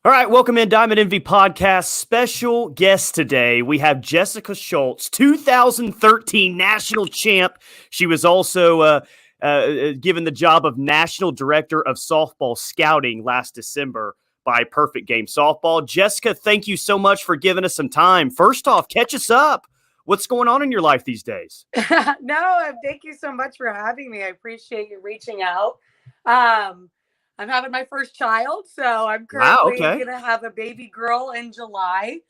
All right, welcome in Diamond Envy Podcast. Special guest today. We have Jessica Shults, 2013 national champ. She was also given the job of National Director of Softball Scouting last December by Perfect Game Softball. Jessica, thank you so much for giving us some time. First off, catch us up. What's going on in your life these days? Thank you so much for having me. I appreciate you reaching out. I'm having my first child, so I'm Wow, currently okay. going to have a baby girl in July.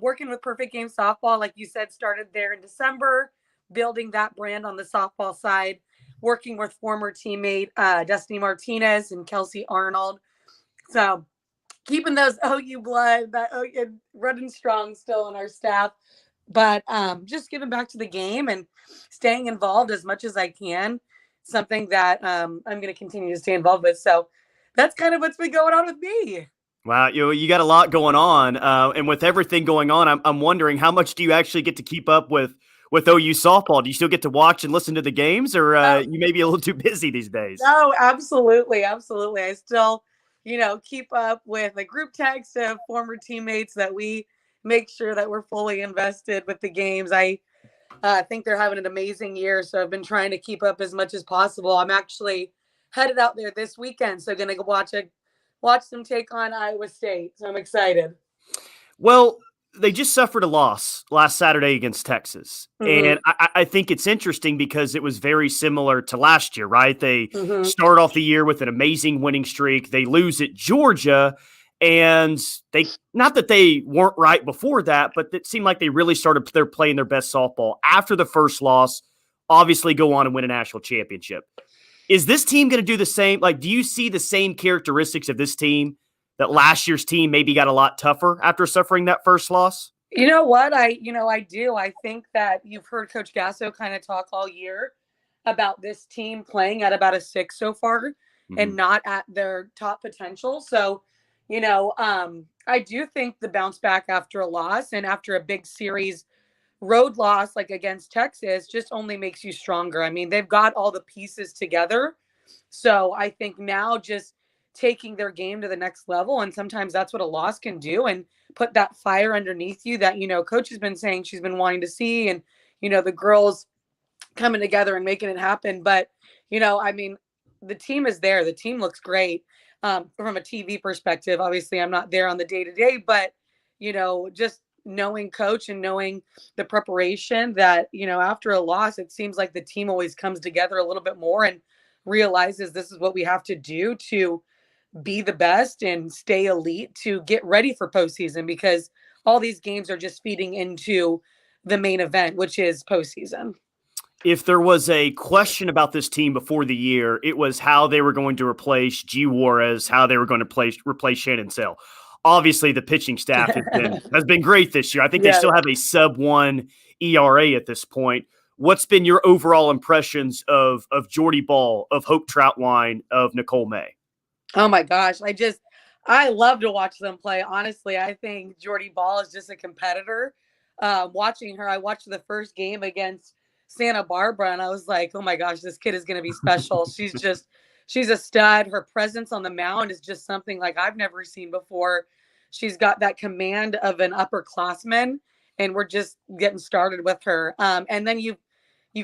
Working with Perfect Game Softball, like you said, started there in December, building that brand on the softball side, working with former teammate Destiny Martinez and Kelsey Arnold. So keeping those OU blood, that OU running strong still in our staff, but just giving back to the game and staying involved as much as I can. Something that I'm going to continue to stay involved with. So that's kind of what's been going on with me. Wow, you got a lot going on, and with everything going on, I'm wondering how much do you actually get to keep up with OU softball? Do you still get to watch and listen to the games, or Oh, you may be a little too busy these days? no, absolutely, absolutely. I still, keep up with the group text of former teammates that we make sure that we're fully invested with the games. I think they're having an amazing year, so I've been trying to keep up as much as possible. I'm actually headed out there this weekend, so going to go watch them take on Iowa State. So I'm excited. Well, they just suffered a loss last Saturday against Texas. Hmm. And I think it's interesting because it was very similar to last year, right? They Hmm. start off the year with an amazing winning streak. They lose at Georgia. And they, not that they weren't right before that, but it seemed like they really started playing their best softball after the first loss, obviously go on and win a national championship. Is this team going to do the same? Like, do you see the same characteristics of this team that last year's team maybe got a lot tougher after suffering that first loss? You know what? I do. I think that you've heard Coach Gasso kind of talk all year about this team playing at about a 6 so far Mm-hmm. and not at their top potential. So, I do think the bounce back after a loss and after a big series road loss like against Texas just only makes you stronger. I mean, they've got all the pieces together. So I think now just taking their game to the next level, and sometimes that's what a loss can do, and put that fire underneath you that, coach has been saying she's been wanting to see, and, the girls coming together and making it happen. But, I mean, the team is there. The team looks great from a TV perspective. Obviously, I'm not there on the day to day, but, just knowing coach and knowing the preparation that, after a loss, it seems like the team always comes together a little bit more and realizes this is what we have to do to be the best and stay elite to get ready for postseason, because all these games are just feeding into the main event, which is postseason. If there was a question about this team before the year, it was how they were going to replace G. Juarez, how they were going to replace Shannon Sell. Obviously, the pitching staff has been great this year. I think they Yeah. still have a sub-1 ERA at this point. What's been your overall impressions of Jordy Ball, of Hope Troutwine, of Nicole May? Oh my gosh. I love to watch them play. Honestly, I think Jordy Ball is just a competitor. Watching her, I watched the first game against Santa Barbara and I was like, oh my gosh, this kid is going to be special. She's a stud. Her presence on the mound is just something like I've never seen before. She's got that command of an upperclassman, and we're just getting started with her. And then you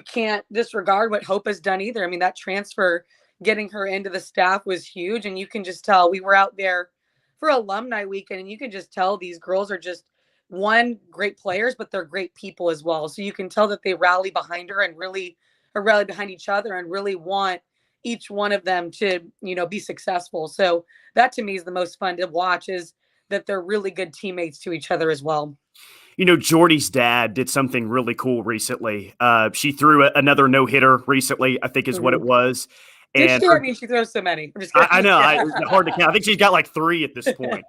can't disregard what Hope has done either. I mean, that transfer, getting her into the staff was huge. And you can just tell, we were out there for alumni weekend, and you can just tell these girls are just one, great players, but they're great people as well. So you can tell that they rally behind her and really rally behind each other and really want each one of them to, be successful. So that to me is the most fun to watch, is that they're really good teammates to each other as well. Jordy's dad did something really cool recently. She threw another no-hitter recently, I think is what it Mhm. was. Did And she? I mean, she throws so many. I'm just I kidding. know, hard to count. I think she's got like 3 at this point.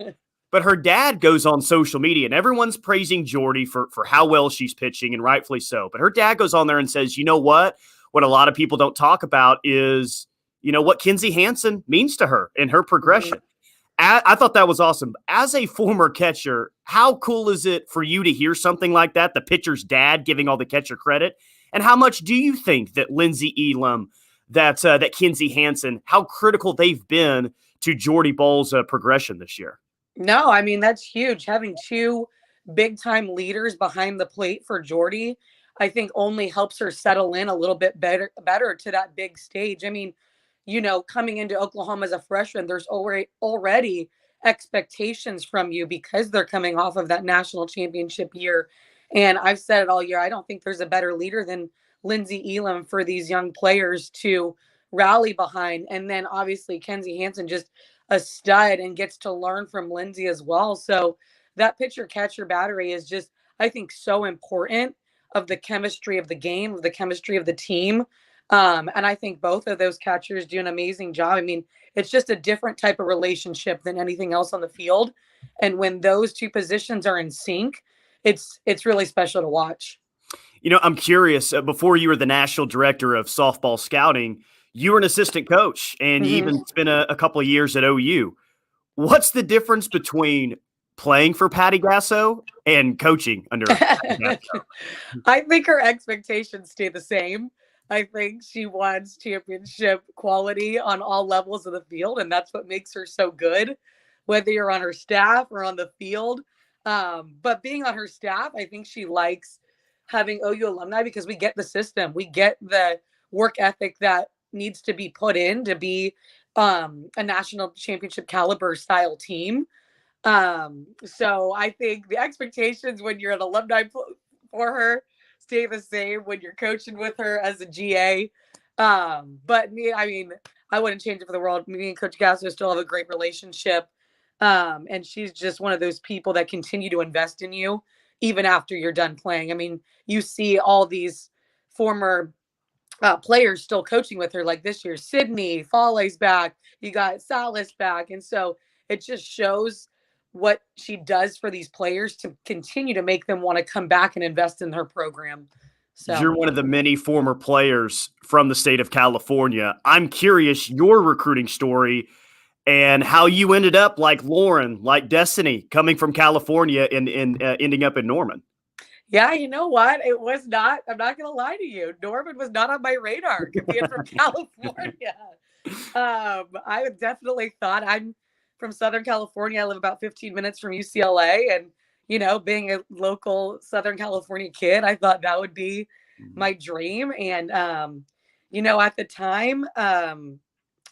But her dad goes on social media, and everyone's praising Jordy for how well she's pitching, and rightfully so. But her dad goes on there and says, you know what? What a lot of people don't talk about is, what Kinsey Hansen means to her and her Mhm. progression. I thought that was awesome. As a former catcher, how cool is it for you to hear something like that, the pitcher's dad giving all the catcher credit? And how much do you think that Lindsey Elam, that Kinsey Hansen, how critical they've been to Jordy Ball's progression this year? No, I mean, that's huge. Having two big time leaders behind the plate for Jordy, I think only helps her settle in a little bit better to that big stage. I mean, coming into Oklahoma as a freshman, there's already expectations from you because they're coming off of that national championship year. And I've said it all year. I don't think there's a better leader than Lindsey Elam for these young players to rally behind. And then obviously Kenzie Hansen just a stud and gets to learn from Lindsay as well. So that pitcher catcher battery is just, I think, so important of the chemistry of the game, of the chemistry of the team. And I think both of those catchers do an amazing job. I mean, it's just a different type of relationship than anything else on the field. And when those two positions are in sync, it's really special to watch. I'm curious. Before you were the national director of softball scouting, you were an assistant coach, and you Mm-hmm. even spent a couple of years at OU. What's the difference between playing for Patty Gasso and coaching under Patty Gasso? I think her expectations stay the same. I think she wants championship quality on all levels of the field, and that's what makes her so good, whether you're on her staff or on the field. But being on her staff, I think she likes having OU alumni because we get the system, we get the work ethic that needs to be put in to be a national championship caliber style team. So I think the expectations when you're an alumni for her stay the same when you're coaching with her as a GA. But me, I mean, I wouldn't change it for the world. Me and Coach Gasso still have a great relationship. And she's just one of those people that continue to invest in you even after you're done playing. I mean, you see all these former players still coaching with her, like this year, Sydney Foley's back, you got Salas back. And so it just shows what she does for these players to continue to make them want to come back and invest in her program. So, You're one of the many former players from the state of California. I'm curious your recruiting story and how you ended up like Lauren, like Destiny, coming from California and ending up in Norman. yeah, you know what? It was not, I'm not going to lie to you. Norman was not on my radar being from California. I definitely thought I'm from Southern California. I live about 15 minutes from UCLA. And, being a local Southern California kid, I thought that would be my dream. And, at the time,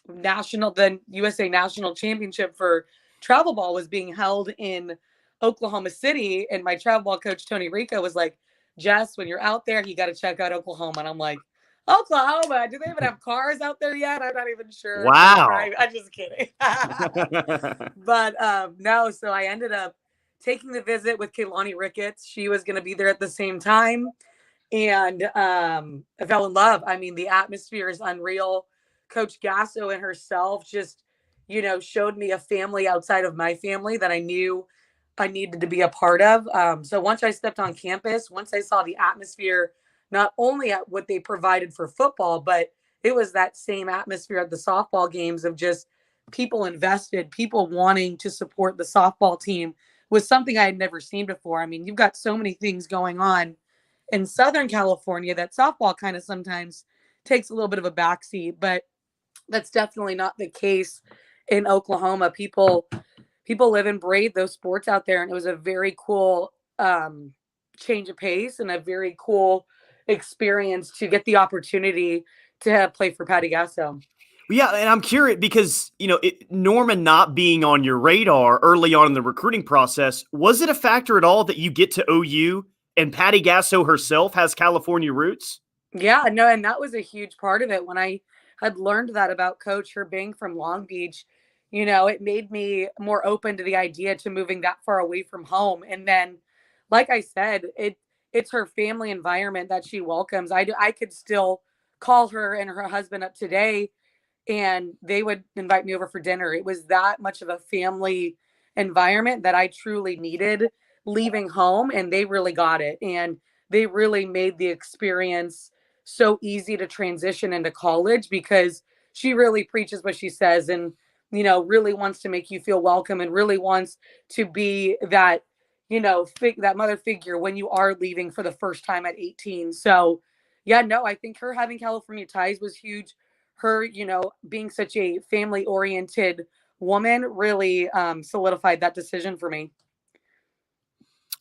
the USA National Championship for travel ball was being held in Oklahoma City. And my travel ball coach, Tony Rico, was like, Jess, when you're out there, you got to check out Oklahoma. And I'm like, Oklahoma, do they even have cars out there yet? I'm not even sure if they're Wow. driving. I'm just kidding. But no, so I ended up taking the visit with Kaylani Ricketts. She was going to be there at the same time. And I fell in love. I mean, the atmosphere is unreal. Coach Gasso and herself just, showed me a family outside of my family that I knew I needed to be a part of. So once I stepped on campus, once I saw the atmosphere, not only at what they provided for football, but it was that same atmosphere at the softball games of just people invested, people wanting to support the softball team was something I had never seen before. I mean, you've got so many things going on in Southern California that softball kind of sometimes takes a little bit of a backseat, but that's definitely not the case in Oklahoma. People live and breathe those sports out there, and it was a very cool change of pace and a very cool experience to get the opportunity to play for Patty Gasso. Yeah, and I'm curious because Norman not being on your radar early on in the recruiting process, was it a factor at all that you get to OU and Patty Gasso herself has California roots? Yeah, no, and that was a huge part of it. When I had learned that about Coach, her being from Long Beach, it made me more open to the idea to moving that far away from home. And then, like I said, it's her family environment that she welcomes. I could still call her and her husband up today and they would invite me over for dinner. It was that much of a family environment that I truly needed leaving home, and they really got it. And they really made the experience so easy to transition into college because she really preaches what she says and really wants to make you feel welcome and really wants to be that that mother figure when you are leaving for the first time at 18. So yeah, no, I think her having California ties was huge. Her, being such a family oriented woman really solidified that decision for me.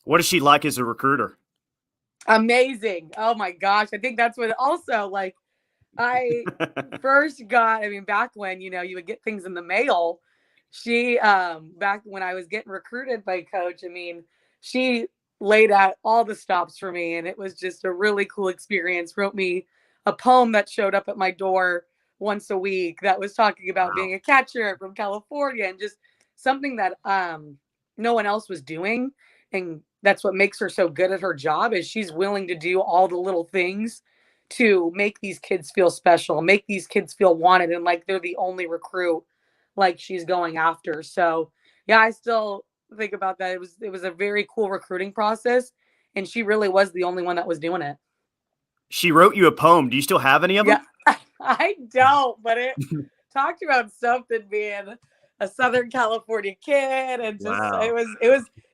What is she like as a recruiter? Amazing. Oh my gosh. I think that's what also like I first got, I mean, back when, you would get things in the mail, she, back when I was getting recruited by coach, I mean, she laid out all the stops for me and it was just a really cool experience. Wrote me a poem that showed up at my door once a week that was talking about Wow. being a catcher from California and just something that, no one else was doing. And that's what makes her so good at her job is she's willing to do all the little things to make these kids feel special, make these kids feel wanted and like they're the only recruit like she's going after. So, yeah, I still think about that. It was a very cool recruiting process and she really was the only one that was doing it. She wrote you a poem. Do you still have any of Yeah. them? I don't, but it talked about something being a Southern California kid and just Wow. it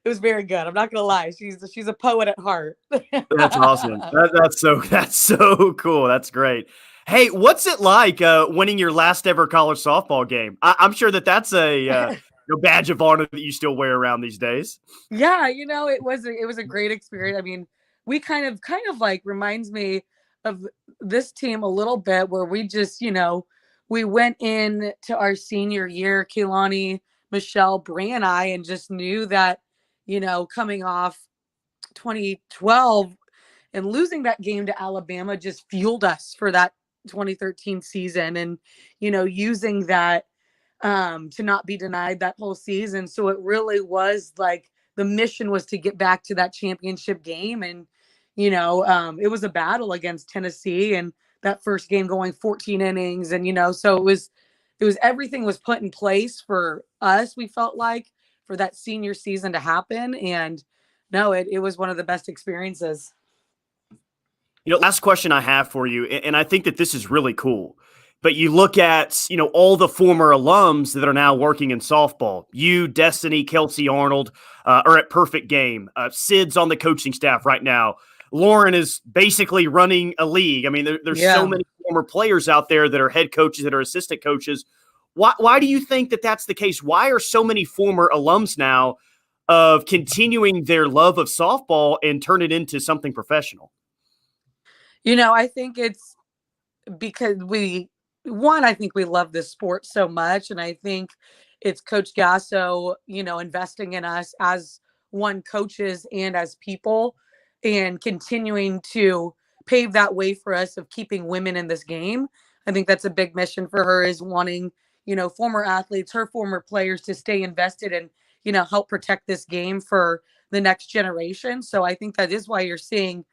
was very good. I'm not going to lie. She's a poet at heart. That's awesome. That's so cool. That's great. Hey, what's it like winning your last ever college softball game? I'm sure that's a badge of honor that you still wear around these days. Yeah, it was a great experience. I mean, we kind of like reminds me of this team a little bit where we just, we went in to our senior year, Kehlani, Michelle, Bray, and I, and just knew that, coming off 2012 and losing that game to Alabama just fueled us for that 2013 season and, using that to not be denied that whole season. So it really was like the mission was to get back to that championship game. And, it was a battle against Tennessee and that first game going 14 innings. And, so it was everything was put in place for us, we felt like, for that senior season to happen. And no, it was one of the best experiences. Last question I have for you, and I think that this is really cool. But you look at, all the former alums that are now working in softball. You, Destiny, Kelsey Arnold are at Perfect Game. Sid's on the coaching staff right now. Lauren is basically running a league. I mean, there's so many former players out there that are head coaches, that are assistant coaches. Why do you think that that's the case? Why are so many former alums now of continuing their love of softball and turn it into something professional? I think it's because I think we love this sport so much. And I think it's Coach Gasso, investing in us as one coaches and as people and continuing to pave that way for us of keeping women in this game. I think that's a big mission for her is wanting, former athletes, her former players to stay invested and, help protect this game for the next generation. So I think that is why you're seeing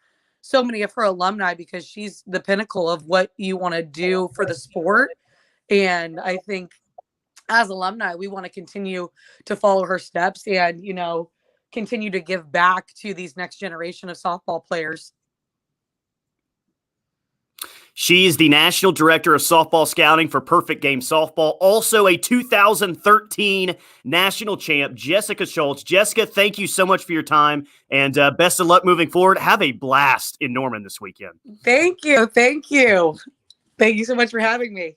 so many of her alumni because she's the pinnacle of what you want to do for the sport. And I think as alumni, we want to continue to follow her steps and, continue to give back to these next generation of softball players. She is the National Director of Softball Scouting for Perfect Game Softball, also a 2013 national champ, Jessica Shults. Jessica, thank you so much for your time, and best of luck moving forward. Have a blast in Norman this weekend. Thank you. Thank you. Thank you so much for having me.